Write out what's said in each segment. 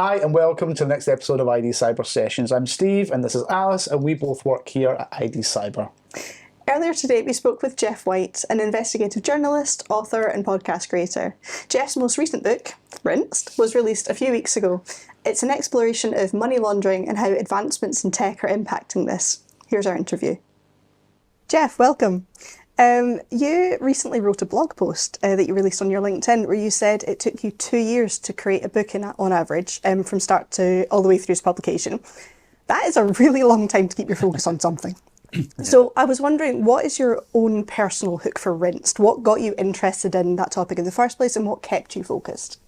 Hi and welcome to the next episode of ID Cyber Sessions. I'm Steve and this is Alice and we both work here at ID Cyber. Earlier today we spoke with Geoff White, an investigative journalist, author and podcast creator. Geoff's most recent book, Rinsed, was released a few weeks ago. It's an exploration of money laundering and how advancements in tech are impacting this. Here's our interview. Geoff, welcome. You recently wrote a blog post that you released on your LinkedIn where you said it took you 2 years to create a book on average, from start to all the way through to publication. That is a really long time to keep your focus on something. So I was wondering, what is your own personal hook for Rinsed? What got you interested in that topic in the first place and what kept you focused?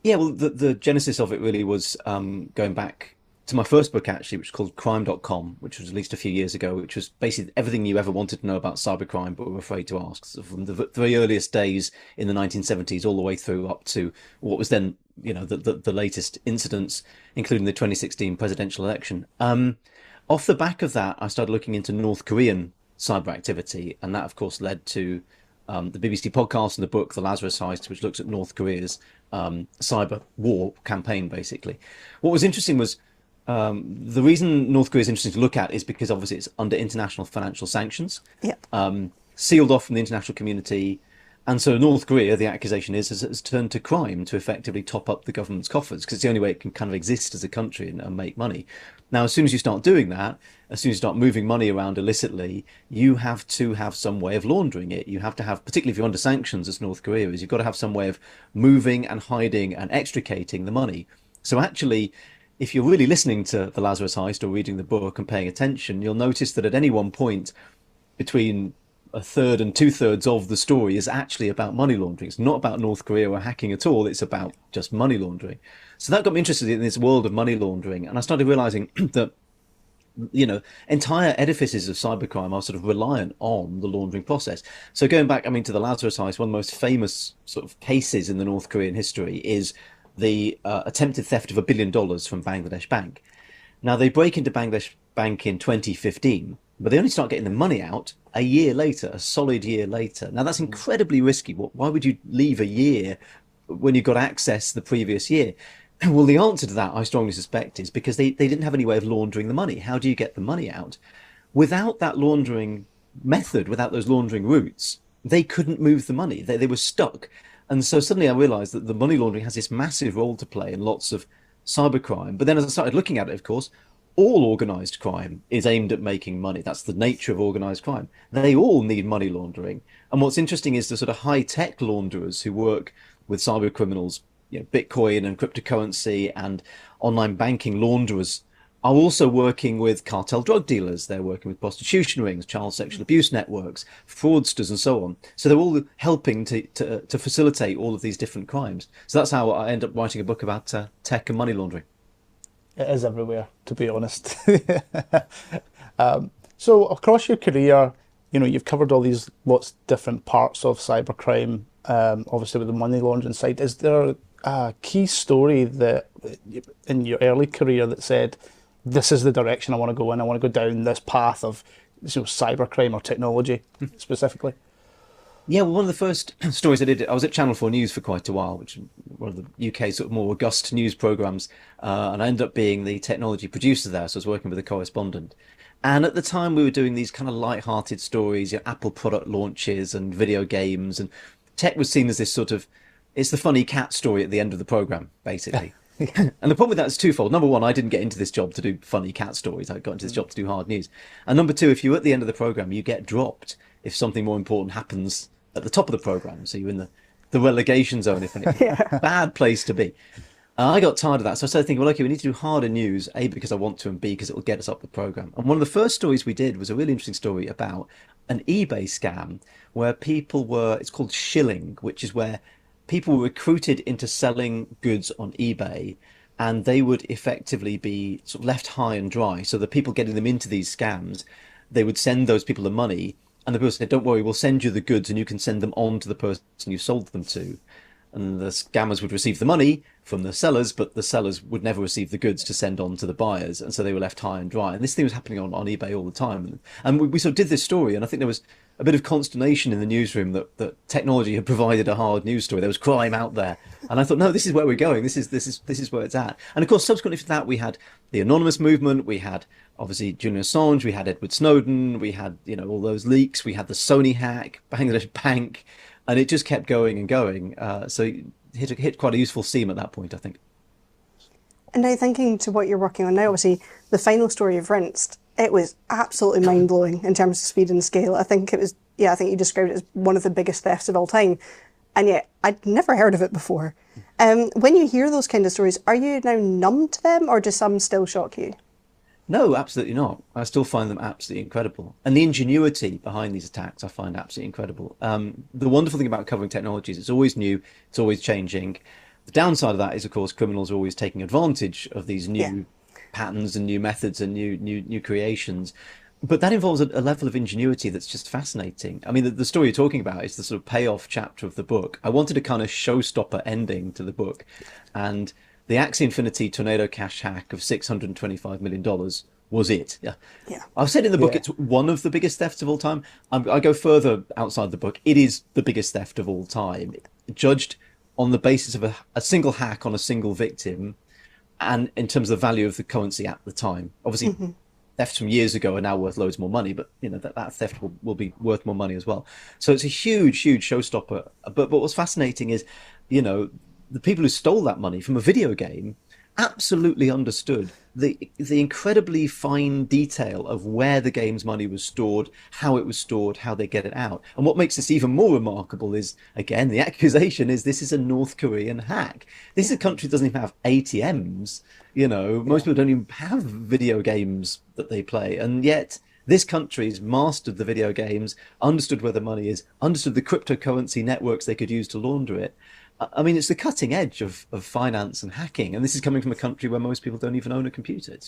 Yeah, well, the genesis of it really was going back to my first book, actually, which is called Crime.com, which was released a few years ago, which was basically everything you ever wanted to know about cybercrime, but were afraid to ask. So from the very earliest days in the 1970s, all the way through up to what was then, the latest incidents, including the 2016 presidential election. Off the back of that, I started looking into North Korean cyber activity, and that, of course, led to the BBC podcast and the book, The Lazarus Heist, which looks at North Korea's cyber war campaign, basically. What was interesting was the reason North Korea is interesting to look at is because obviously it's under international financial sanctions, sealed off from the international community. And so North Korea, the accusation is, has turned to crime to effectively top up the government's coffers, because it's the only way it can kind of exist as a country and make money. Now, as soon as you start doing that, as soon as you start moving money around illicitly, you have to have some way of laundering it. You have to have, particularly if you're under sanctions, as North Korea is, you've got to have some way of moving and hiding and extricating the money. So actually, if you're really listening to The Lazarus Heist or reading the book and paying attention, you'll notice that at any one point between a third and two-thirds of the story is actually about money laundering. It's not about North Korea or hacking at all. It's about just money laundering. So that got me interested in this world of money laundering. And I started realizing that, entire edifices of cybercrime are sort of reliant on the laundering process. So going back, to the Lazarus Heist, one of the most famous sort of cases in the North Korean history is the attempted theft of $1 billion from Bangladesh Bank. Now, they break into Bangladesh Bank in 2015, but they only start getting the money out a year later, a solid year later. Now, that's incredibly risky. Why would you leave a year when you got access the previous year? Well, the answer to that, I strongly suspect, is because they didn't have any way of laundering the money. How do you get the money out? Without that laundering method, without those laundering routes, they couldn't move the money. They were stuck. And so suddenly I realized that the money laundering has this massive role to play in lots of cybercrime. But then as I started looking at it, of course, all organized crime is aimed at making money. That's the nature of organized crime. They all need money laundering. And what's interesting is the sort of high-tech launderers who work with cyber criminals, Bitcoin and cryptocurrency and online banking launderers are also working with cartel drug dealers. They're working with prostitution rings, child sexual abuse networks, fraudsters, and so on. So they're all helping to facilitate all of these different crimes. So that's how I end up writing a book about tech and money laundering. It is everywhere, to be honest. So across your career, you've covered all these lots of different parts of cybercrime, obviously with the money laundering side. Is there a key story that in your early career that said, this is the direction I want to go in, I want to go down this path of cybercrime or technology specifically? Yeah, well, one of the first stories I did, I was at Channel 4 News for quite a while, which is one of the UK's sort of more august news programmes, and I ended up being the technology producer there, so I was working with a correspondent. And at the time we were doing these kind of light-hearted stories, Apple product launches and video games, and tech was seen as this sort of, it's the funny cat story at the end of the programme, basically. And the problem with that is twofold. Number one, I didn't get into this job to do funny cat stories. I got into this job to do hard news. And number two, if you're at the end of the programme, you get dropped if something more important happens at the top of the programme. So you're in the relegation zone, if anything. Bad place to be. I got tired of that. So I started thinking, well, okay, we need to do harder news, A, because I want to, and B, because it will get us up the programme. And one of the first stories we did was a really interesting story about an eBay scam where people were, it's called shilling, which is where people were recruited into selling goods on eBay, and they would effectively be sort of left high and dry. So the people getting them into these scams, they would send those people the money, and the person said, don't worry, we'll send you the goods and you can send them on to the person you sold them to. And the scammers would receive the money from the sellers, but the sellers would never receive the goods to send on to the buyers. And so they were left high and dry. And this thing was happening on eBay all the time. And we sort of did this story, and I think there was a bit of consternation in the newsroom that technology had provided a hard news story. There was crime out there, and I thought, no, this is where we're going. This is where it's at. And of course, subsequently to that, we had the anonymous movement. We had obviously Julian Assange. We had Edward Snowden. We had all those leaks. We had the Sony hack, Bangladesh Bank, and it just kept going and going. So it hit quite a useful seam at that point, I think. And now thinking to what you're working on now, obviously the final story of Rinsed, it was absolutely mind-blowing in terms of speed and scale. I think it was, I think you described it as one of the biggest thefts of all time. And yet I'd never heard of it before. When you hear those kind of stories, are you now numb to them, or do some still shock you? No, absolutely not. I still find them absolutely incredible. And the ingenuity behind these attacks I find absolutely incredible. The wonderful thing about covering technology is it's always new, it's always changing. The downside of that is, of course, criminals are always taking advantage of these new patterns and new methods and new creations. But that involves a level of ingenuity that's just fascinating. I mean, the story you're talking about is the sort of payoff chapter of the book. I wanted a kind of showstopper ending to the book. And the Axie Infinity Tornado Cash hack of $625 million was it. Yeah. I've said in the book it's one of the biggest thefts of all time. I go further outside the book. It is the biggest theft of all time, judged on the basis of a single hack on a single victim, and in terms of the value of the currency at the time. Obviously, thefts from years ago are now worth loads more money, but that theft will be worth more money as well. So it's a huge showstopper. But what's fascinating is, the people who stole that money from a video game absolutely understood the incredibly fine detail of where the game's money was stored, how it was stored, how they get it out. And what makes this even more remarkable is, again, the accusation is this is a North Korean hack. This is a country that doesn't even have ATMs. Most people don't even have video games that they play. And yet this country's mastered the video games, understood where the money is, understood the cryptocurrency networks they could use to launder it. I mean, it's the cutting edge of finance and hacking. And this is coming from a country where most people don't even own a computer. It's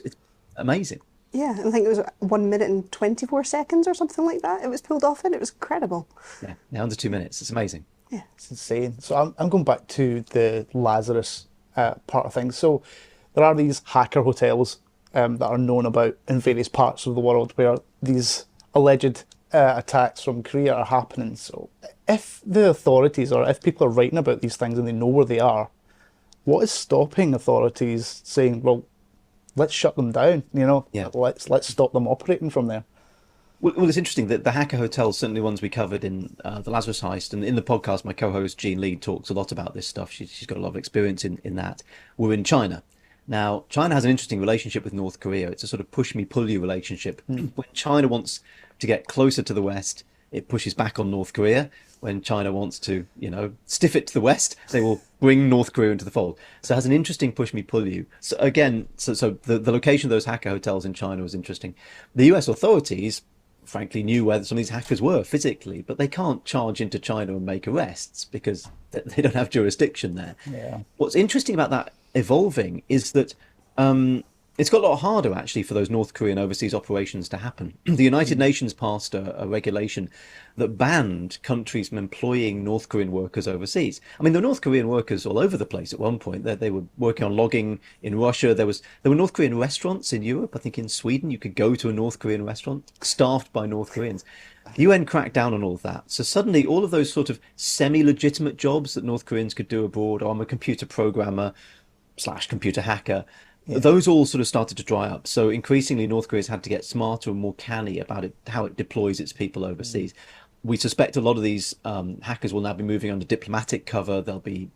amazing. Yeah, I think it was 1 minute and 24 seconds or something like that. It was pulled off it. It was incredible. Yeah, under 2 minutes. It's amazing. Yeah. It's insane. So I'm going back to the Lazarus part of things. So there are these hacker hotels that are known about in various parts of the world where these alleged attacks from Korea are happening. So if the authorities, or if people are writing about these things and they know where they are, what is stopping authorities saying, well, let's shut them down, let's stop them operating from there? Well, it's interesting that the hacker hotels, certainly ones we covered in the Lazarus heist, and in the podcast, my co-host Jean Lee talks a lot about this stuff. She's got a lot of experience in that. We're in China. Now, China has an interesting relationship with North Korea. It's a sort of push-me-pull-you relationship. When China wants to get closer to the West, it pushes back on North Korea. When China wants to, stiff it to the West, they will bring North Korea into the fold. So it has an interesting push-me-pull-you. So again, so the location of those hacker hotels in China was interesting. The US authorities, frankly, knew where some of these hackers were physically, but they can't charge into China and make arrests because they don't have jurisdiction there. Yeah. What's interesting about that evolving is that it's got a lot harder actually for those North Korean overseas operations to happen. The United Nations passed a regulation that banned countries from employing North Korean workers overseas. I mean, there were North Korean workers all over the place at one point. They were working on logging in Russia. There were North Korean restaurants in Europe. I think in Sweden you could go to a North Korean restaurant staffed by North Koreans. The UN cracked down on all of that. So suddenly all of those sort of semi-legitimate jobs that North Koreans could do abroad, I'm a computer programmer / computer hacker, those all sort of started to dry up. So increasingly North Korea's had to get smarter and more canny about how it deploys its people overseas. We suspect a lot of these hackers will now be moving under diplomatic cover. There'll be,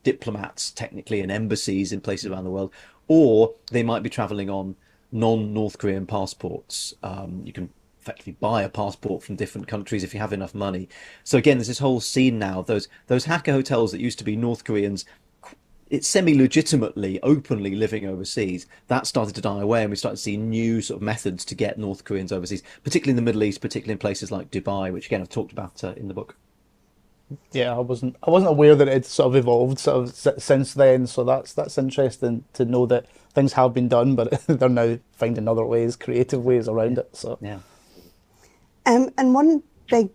diplomats technically in embassies in places around the world, or they might be traveling on non-North Korean passports. You can effectively buy a passport from different countries if you have enough money. So again, there's this whole scene now. Those hacker hotels that used to be North Koreans, it's semi-legitimately, openly living overseas, that started to die away, and we started to see new sort of methods to get North Koreans overseas, particularly in the Middle East, particularly in places like Dubai, which again I've talked about in the book. Yeah, I wasn't aware that it sort of evolved since then. So that's interesting to know that things have been done, but they're now finding other ways, creative ways around it. So yeah. And one big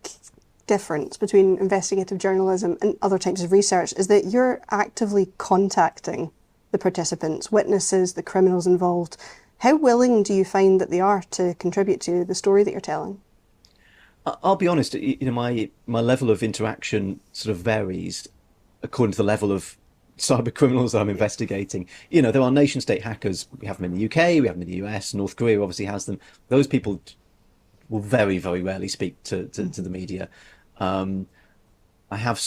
difference between investigative journalism and other types of research is that you're actively contacting the participants, witnesses, the criminals involved. How willing do you find that they are to contribute to the story that you're telling? I'll be honest, my level of interaction sort of varies according to the level of cyber criminals that I'm investigating. There are nation state hackers. We have them in the UK, we have them in the US, North Korea obviously has them. Those people will very, very rarely speak to the media. Um, I have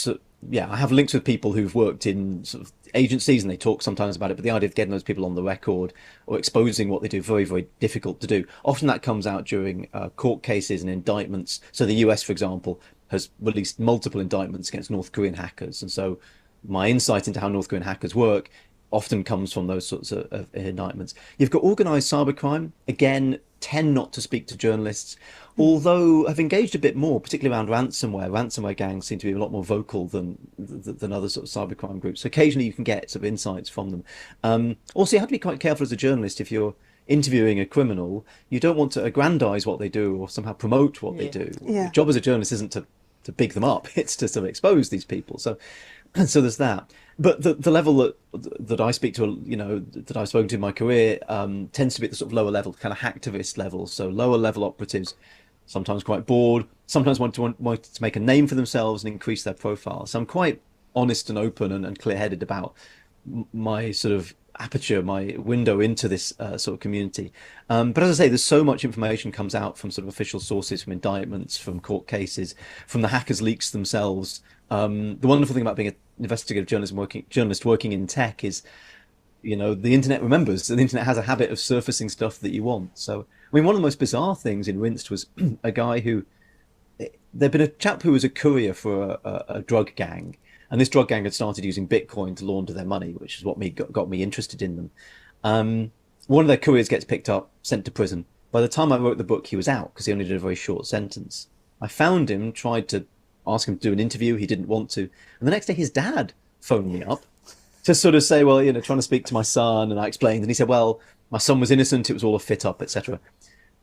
I have links with people who've worked in sort of agencies and they talk sometimes about it, but the idea of getting those people on the record or exposing what they do, very, very difficult to do. Often that comes out during court cases and indictments. So the US, for example, has released multiple indictments against North Korean hackers. And so my insight into how North Korean hackers work often comes from those sorts of indictments. You've got organised cybercrime, again, tend not to speak to journalists, although I've engaged a bit more, particularly around ransomware. Ransomware gangs seem to be a lot more vocal than other sort of cybercrime groups. So occasionally you can get sort of insights from them. Also, you have to be quite careful as a journalist if you're interviewing a criminal. You don't want to aggrandize what they do or somehow promote what they do. Yeah. The job as a journalist isn't to big them up, it's to sort of expose these people. So there's that. But the level that I speak to, that I've spoken to in my career, tends to be at the sort of lower level, kind of hacktivist level. So lower level operatives, sometimes quite bored, sometimes want to make a name for themselves and increase their profile. So I'm quite honest and open and clear-headed about my sort of aperture, my window into this sort of community. But as I say, there's so much information comes out from sort of official sources, from indictments, from court cases, from the hackers' leaks themselves. The wonderful thing about being an investigative journalist working in tech is, the internet remembers, and the internet has a habit of surfacing stuff that you want. So, I mean, one of the most bizarre things in Rinsed was a guy there'd been a chap who was a courier for a drug gang, and this drug gang had started using Bitcoin to launder their money, which is what got me interested in them. One of their couriers gets picked up, sent to prison. By the time I wrote the book, he was out because he only did a very short sentence. I found him, tried to ask him to do an interview. He didn't want to. And the next day, his dad phoned me up to sort of say, well, trying to speak to my son. And I explained. And he said, well, my son was innocent. It was all a fit up, etc.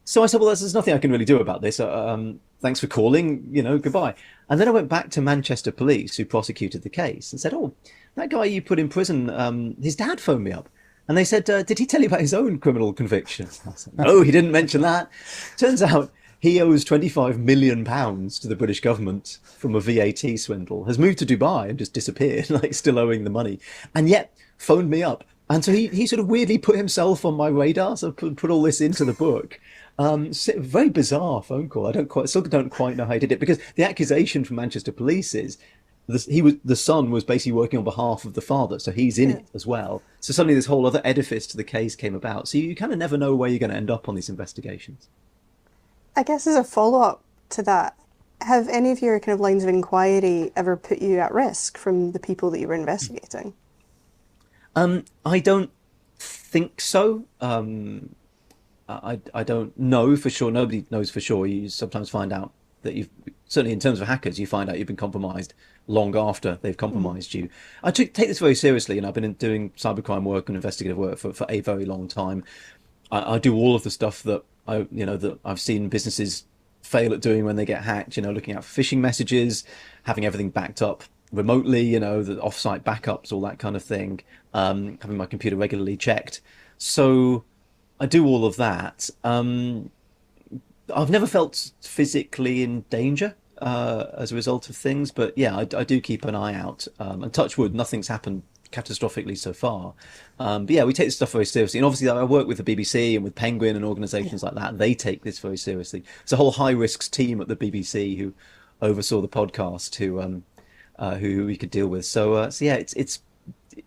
So I said, well, there's nothing I can really do about this. Thanks for calling, goodbye. And then I went back to Manchester Police, who prosecuted the case, and said, oh, that guy you put in prison, his dad phoned me up. And they said, did he tell you about his own criminal conviction? I said, no, he didn't mention that. Turns out he owes £25 million to the British government from a VAT swindle, has moved to Dubai and just disappeared, like still owing the money, and yet phoned me up. And so he sort of weirdly put himself on my radar, so put all this into the book. Very bizarre phone call. Still don't quite know how he did it, because the accusation from Manchester Police is the son was basically working on behalf of the father, so he's in it as well. So suddenly this whole other edifice to the case came about. So you kind of never know where you're going to end up on these investigations. I guess as a follow-up to that, have any of your kind of lines of inquiry ever put you at risk from the people that you were investigating? I don't think so. I don't know for sure. Nobody knows for sure. You sometimes find out that certainly in terms of hackers, you find out you've been compromised long after they've compromised you. I take this very seriously, and I've been doing cybercrime work and investigative work for a very long time. I do all of the stuff that that I've seen businesses fail at doing when they get hacked, looking out for phishing messages, having everything backed up remotely, the off-site backups, all that kind of thing, having my computer regularly checked. So I do all of that. I've never felt physically in danger as a result of things, but yeah, I do keep an eye out. And touch wood, nothing's happened catastrophically so far. But yeah, we take this stuff very seriously. And obviously I work with the BBC and with Penguin and organisations like that. They take this very seriously. It's a whole high risks team at the BBC who oversaw the podcast who we could deal with. So yeah,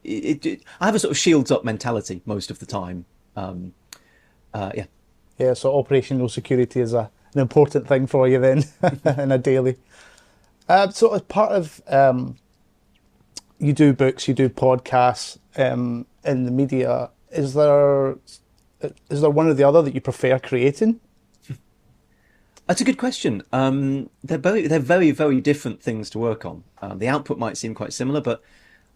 I have a sort of shields up mentality most of the time. Yeah. Yeah, so operational security is an important thing for you then in a daily. So as part of you do books, you do podcasts in the media. Is there one or the other that you prefer creating? That's a good question. They're very, very different things to work on. The output might seem quite similar, but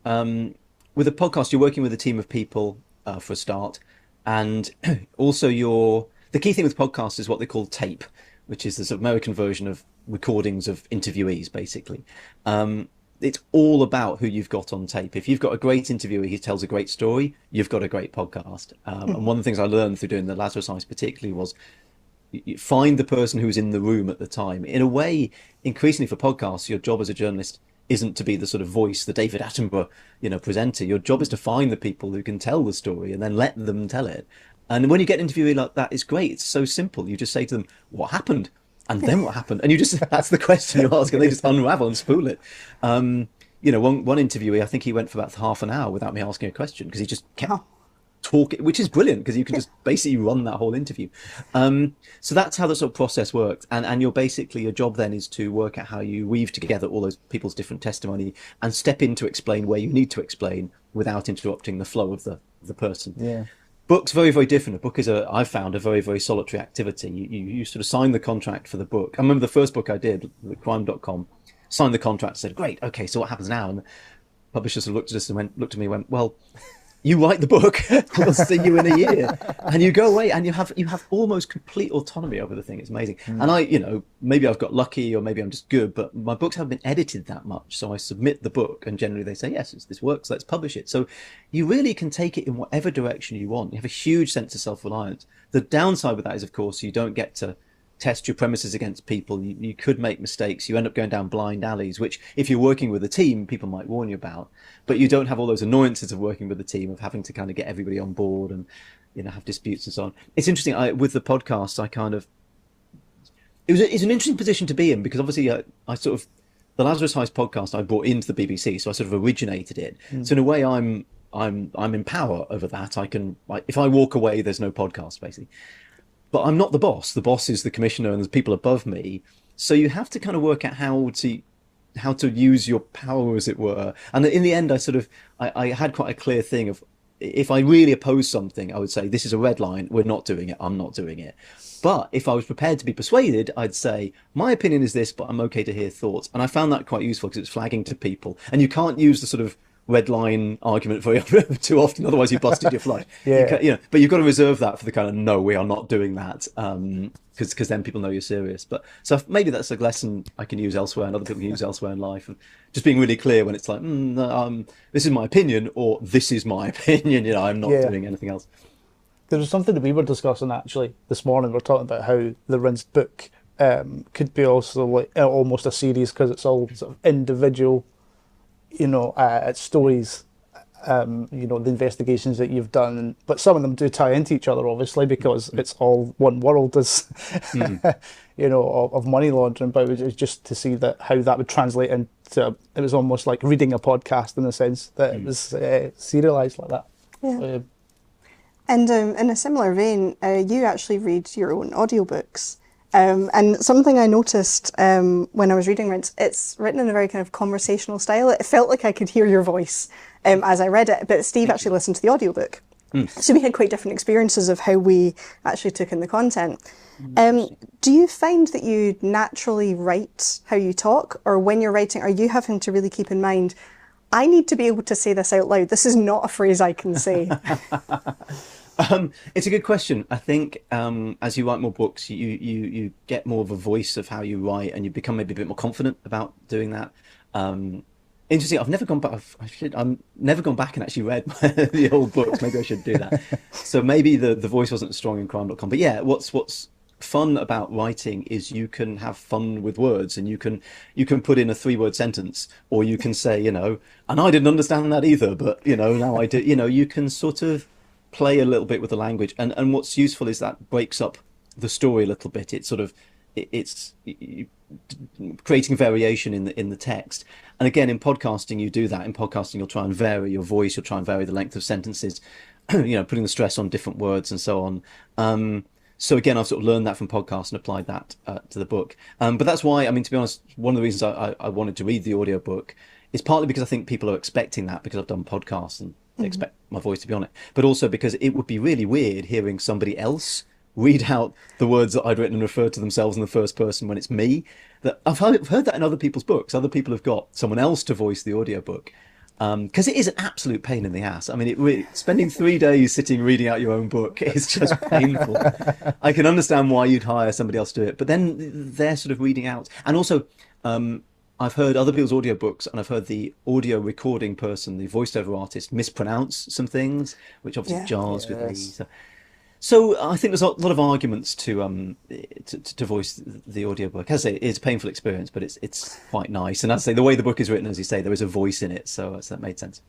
with a podcast, you're working with a team of people for a start, and also the key thing with podcasts is what they call tape, which is the sort of American version of recordings of interviewees, basically. It's all about who you've got on tape. If you've got a great interviewer who tells a great story, you've got a great podcast. And one of the things I learned through doing the Lazarus Heist particularly was you find the person who's in the room at the time. In a way, increasingly for podcasts, your job as a journalist isn't to be the sort of voice, the David Attenborough, presenter. Your job is to find the people who can tell the story and then let them tell it. And when you get an interview like that, it's great. It's so simple. You just say to them, what happened? And then what happened? And that's the question you ask, and they just unravel and spool it. One interviewee, I think he went for about half an hour without me asking a question, because he just kept talking, which is brilliant, because you can just basically run that whole interview. So that's how the sort of process works. And your job then is to work out how you weave together all those people's different testimony and step in to explain where you need to explain without interrupting the flow of the person. Yeah. Book's very, very different. A book is, I've found, a very, very solitary activity. You sort of sign the contract for the book. I remember the first book I did, crime.com, signed the contract, said, great, okay, so what happens now? And the publisher sort of looked at us and looked at me and went, well, you write the book, we'll see you in a year. And you go away and you have almost complete autonomy over the thing. It's amazing. And maybe I've got lucky, or maybe I'm just good, but my books haven't been edited that much. So I submit the book and generally they say, yes, this works, let's publish it. So you really can take it in whatever direction you want. You have a huge sense of self-reliance. The downside with that is, of course, you don't get to test your premises against people. You could make mistakes. You end up going down blind alleys, which if you're working with a team, people might warn you about, but you don't have all those annoyances of working with a team, of having to kind of get everybody on board and, have disputes and so on. It's interesting. With the podcast, it's an interesting position to be in, because obviously I sort of, the Lazarus Heist podcast I brought into the BBC, so I sort of originated it. So in a way, I'm in power over that. I can, if I walk away, there's no podcast, basically. But I'm not the boss. The boss is the commissioner and there's people above me. So you have to kind of work out how to use your power, as it were. And in the end, I had quite a clear thing of, if I really oppose something, I would say, this is a red line, we're not doing it, I'm not doing it. But if I was prepared to be persuaded, I'd say, my opinion is this, but I'm okay to hear thoughts. And I found that quite useful, because it's flagging to people. And you can't use the sort of red line argument very too often, otherwise you busted your flush. But you've got to reserve that for the kind of, no, we are not doing that, because then people know you're serious. But so maybe that's a lesson I can use elsewhere, and other people can use elsewhere in life, and just being really clear when it's like, this is my opinion, or this is my opinion, I'm not doing anything else. There was something that we were discussing actually this morning. We were talking about how the Rinsed book could be also like almost a series, because it's all sort of individual stories, the investigations that you've done, but some of them do tie into each other, obviously, because it's all one world as, of money laundering. But it was just to see how that would translate into, it was almost like reading a podcast, in the sense that it was serialized like that. Yeah. And in a similar vein, you actually read your own audiobooks. And something I noticed when I was reading Rinse, it's written in a very kind of conversational style. It felt like I could hear your voice as I read it, but Steve actually listened to the audiobook. So we had quite different experiences of how we actually took in the content. Do you find that you naturally write how you talk, or when you're writing, are you having to really keep in mind, I need to be able to say this out loud, this is not a phrase I can say? It's a good question. I think as you write more books, you get more of a voice of how you write, and you become maybe a bit more confident about doing that. Interesting. I've never gone back. I've never gone back and actually read the old books. Maybe I should do that. So maybe the voice wasn't as strong in crime.com. But yeah, what's fun about writing is you can have fun with words, and you can put in a 3-word sentence, or you can say, and I didn't understand that either, but now I do. You can sort of play a little bit with the language, and what's useful is that breaks up the story a little bit. It's sort of it's creating variation in the text. And again, in podcasting, you do that. In podcasting, you'll try and vary your voice, you'll try and vary the length of sentences, putting the stress on different words and so on. So again, I've sort of learned that from podcasts and applied that to the book. But that's why, to be honest, one of the reasons I wanted to read the audiobook is partly because I think people are expecting that, because I've done podcasts and they expect my voice to be on it, but also because it would be really weird hearing somebody else read out the words that I'd written and refer to themselves in the first person when it's me. That I've heard that in other people's books. Other people have got someone else to voice the audiobook, because it is an absolute pain in the ass. Spending 3 days sitting reading out your own book is just painful. I can understand why you'd hire somebody else to do it, but then they're sort of reading out. And also, I've heard other people's audiobooks, and I've heard the audio recording person, the voiceover artist, mispronounce some things, which obviously jars with me. So I think there's a lot of arguments to voice the audiobook. As I say, it's a painful experience, but it's quite nice. And as I say, the way the book is written, as you say, there is a voice in it, so that made sense.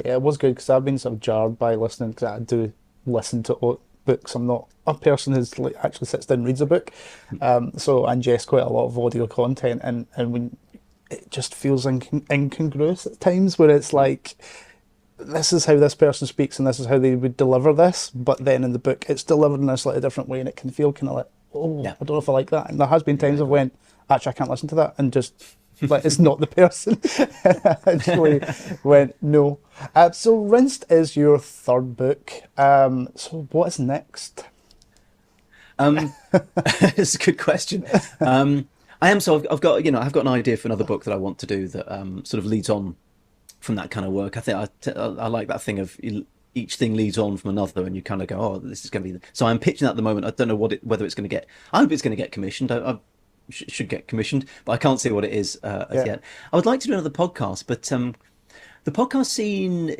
Yeah, it was good because I've been sort of jarred by listening because I do listen to books. I'm not a person who's like actually sits down and reads a book, so I ingest quite a lot of audio content, and when it just feels incongruous at times, where it's like, this is how this person speaks and this is how they would deliver this, but then in the book it's delivered in a slightly different way, and it can feel kind of like, oh, Yeah. I don't know if I like that. And there has been times I've went, actually I can't listen to that, and just like, it's not the person. Actually went, no. So Rinsed is your third book. So what is next? It's a good question. I've got an idea for another book that I want to do that sort of leads on from that kind of work. I think I like that thing of each thing leads on from another, and you kind of go, oh, this is going to be. So I'm pitching that at the moment. I don't know whether it's going to get. I hope it's going to get commissioned. I should get commissioned, but I can't say what it is as yet. I would like to do another podcast, but the podcast scene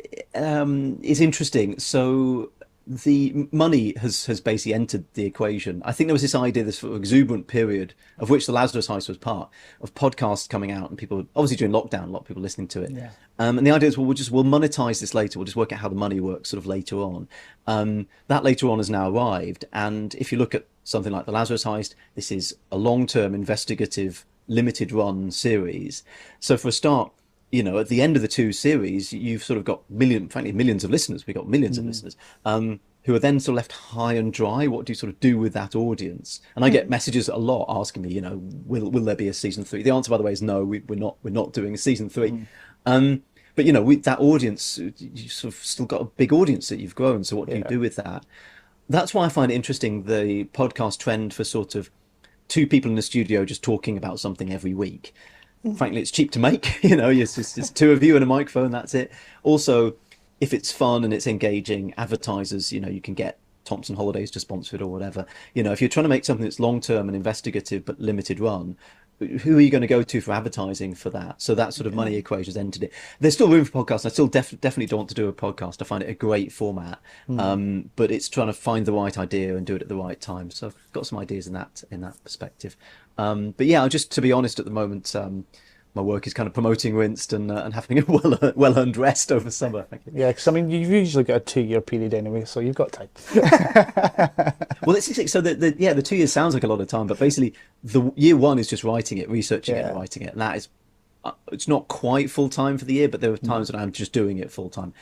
is interesting. So the money has basically entered the equation. I think there was this idea, this sort of exuberant period of which the Lazarus Heist was part, of podcasts coming out, and people, obviously during lockdown, a lot of people listening to it. Yeah. And the idea is, well, we'll monetize this later. We'll just work out how the money works sort of later on. That later on has now arrived. And if you look at something like the Lazarus Heist, this is a long-term investigative limited run series. So for a start, at the end of the two series, you've sort of got millions of listeners. We've got millions of listeners who are then sort of left high and dry. What do you sort of do with that audience? And I get messages a lot asking me, will there be a season 3? The answer, by the way, is no. We're not doing a season 3. But with that audience, you sort of still got a big audience that you've grown. So what do you do with that? That's why I find it interesting, the podcast trend for sort of two people in the studio just talking about something every week. Frankly, it's cheap to make. It's two of you and a microphone. That's it. Also, if it's fun and it's engaging, advertisers, you can get Thompson Holidays to sponsor it or whatever. If you're trying to make something that's long term and investigative but limited run, who are you going to go to for advertising for that? So that sort of money equation has entered it. There's still room for podcasts. I still definitely don't want to do a podcast. I find it a great format, but it's trying to find the right idea and do it at the right time. So I've got some ideas in that perspective. But yeah, just to be honest, at the moment, my work is kind of promoting Rinsed and having a well-earned rest over summer. Thank you. Yeah, because you've usually got a 2-year period anyway, so you've got time. Well, so the 2 years sounds like a lot of time, but basically the year one is just writing it, researching it, and writing it, and that is it's not quite full time for the year, but there are times when I'm just doing it full time.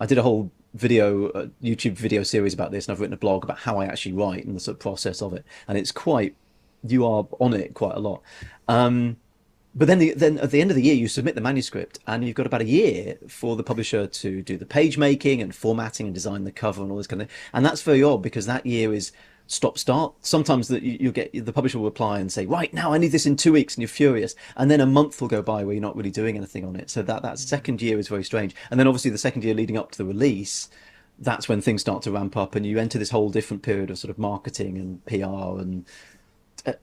I did a whole YouTube video series about this, and I've written a blog about how I actually write and the sort of process of it, and it's you are on it quite a lot. But then at the end of the year, you submit the manuscript, and you've got about a year for the publisher to do the page making and formatting and design the cover and all this kind of thing. And that's very odd because that year is stop-start. Sometimes you'll get the publisher will reply and say, right, now I need this in 2 weeks, and you're furious. And then a month will go by where you're not really doing anything on it. So that second year is very strange. And then obviously the second year leading up to the release, that's when things start to ramp up, and you enter this whole different period of sort of marketing and PR and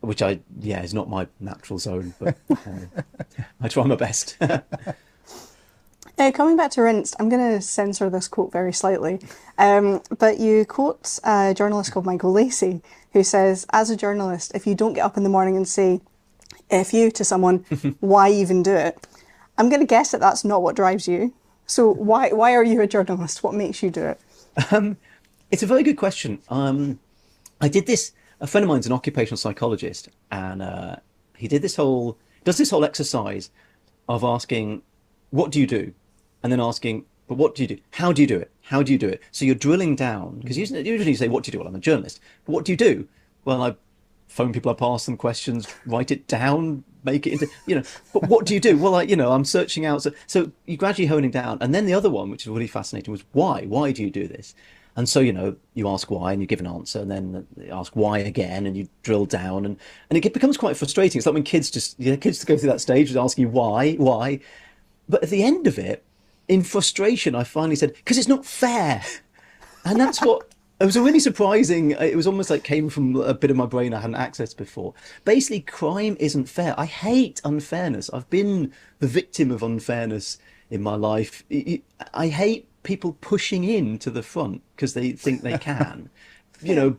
which is not my natural zone, but I try my best. Coming back to Rinsed, I'm going to censor this quote very slightly, but you quote a journalist called Michael Lacey, who says, as a journalist, if you don't get up in the morning and say F you to someone, why even do it? I'm going to guess that that's not what drives you. So why are you a journalist? What makes you do it? It's a very good question. I did this. A friend of mine's an occupational psychologist, and he does this whole exercise of asking, what do you do? And then asking, but what do you do? How do you do it? How do you do it? So you're drilling down, because usually you say, what do you do? Well, I'm a journalist. But what do you do? Well, I phone people up, ask them questions, write it down, make it into, but what do you do? Well, I'm searching out. So you gradually honing down. And then the other one, which is really fascinating, was why? Why do you do this? And so, you ask why and you give an answer, and then you ask why again, and you drill down, and it becomes quite frustrating. It's like when kids go through that stage of asking why. But at the end of it, in frustration, I finally said, because it's not fair. And that's what, it was a really surprising, it was almost like came from a bit of my brain I hadn't accessed before. Basically, crime isn't fair. I hate unfairness. I've been the victim of unfairness in my life. I hate people pushing in to the front because they think they can.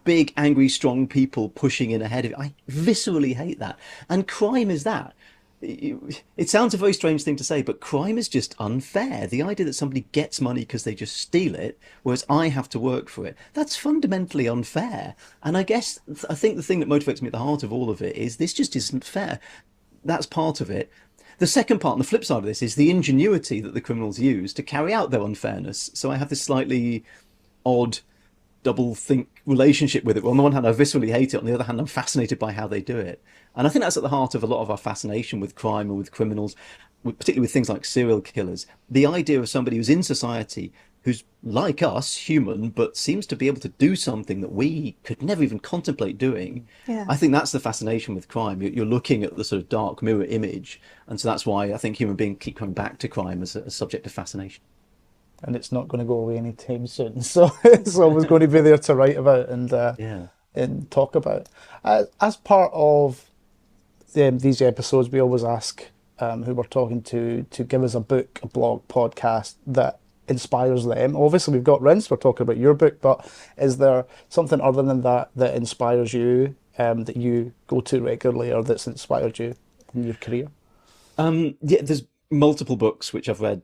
big, angry, strong people pushing in ahead of it. I viscerally hate that. And crime is that. It sounds a very strange thing to say, but crime is just unfair. The idea that somebody gets money because they just steal it, whereas I have to work for it, that's fundamentally unfair. And I think the thing that motivates me at the heart of all of it is this just isn't fair. That's part of it. The second part, and the flip side of this, is the ingenuity that the criminals use to carry out their unfairness. So I have this slightly odd double think relationship with it. Well, on the one hand, I viscerally hate it. On the other hand, I'm fascinated by how they do it. And I think that's at the heart of a lot of our fascination with crime and with criminals, particularly with things like serial killers. The idea of somebody who's in society, who's like us, human, but seems to be able to do something that we could never even contemplate doing. Yeah. I think that's the fascination with crime. You're looking at the sort of dark mirror image. And so that's why I think human beings keep coming back to crime as a subject of fascination. And it's not going to go away anytime soon. So it's always going to be there to write about and talk about. As part of these episodes, we always ask who we're talking to give us a book, a blog, podcast that inspires them. Obviously, we've got Rinse, we're talking about your book, but is there something other than that inspires you, that you go to regularly, or that's inspired you in your career? There's multiple books which I've read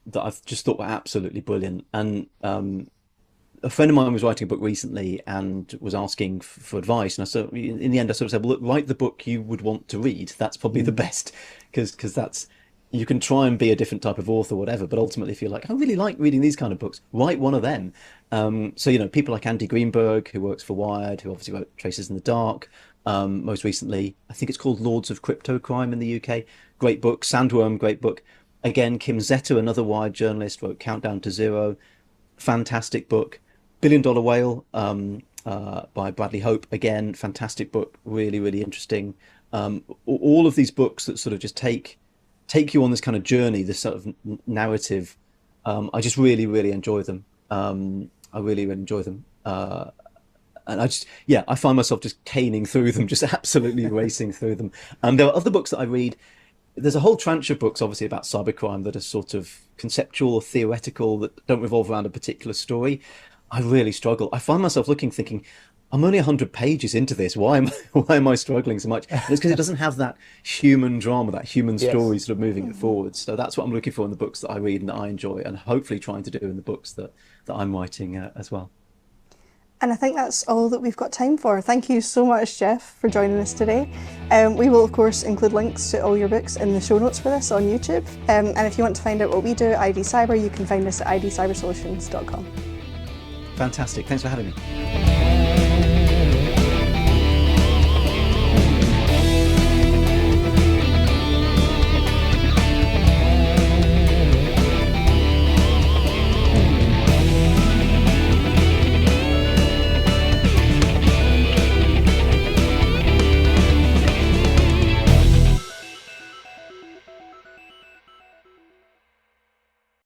that I've just thought were absolutely brilliant. And a friend of mine was writing a book recently and was asking for advice. And in the end, I sort of said, well, look, write the book you would want to read. That's probably the best, because that's, you can try and be a different type of author or whatever, but ultimately if you're like, I really like reading these kind of books, write one of them. So, people like Andy Greenberg, who works for Wired, who obviously wrote Traces in the Dark. Most recently, I think it's called Lords of Crypto Crime in the UK. Great book. Sandworm, great book. Again, Kim Zetta, another Wired journalist, wrote Countdown to Zero. Fantastic book. Billion Dollar Whale by Bradley Hope. Again, fantastic book. Really, really interesting. All of these books that sort of just take you on this kind of journey, this sort of narrative. I just really, really enjoy them. I really, really enjoy them. And I find myself just caning through them, just absolutely racing through them. And there are other books that I read. There's a whole tranche of books, obviously, about cybercrime that are sort of conceptual or theoretical, that don't revolve around a particular story. I really struggle. I find myself thinking, I'm only 100 pages into this. Why am I struggling so much? And it's because it doesn't have that human drama, that human story sort of moving it forward. So that's what I'm looking for in the books that I read and that I enjoy, and hopefully trying to do in the books that I'm writing as well. And I think that's all that we've got time for. Thank you so much, Geoff, for joining us today. We will, of course, include links to all your books in the show notes for this on YouTube. And if you want to find out what we do at ID Cyber, you can find us at idcybersolutions.com. Fantastic. Thanks for having me.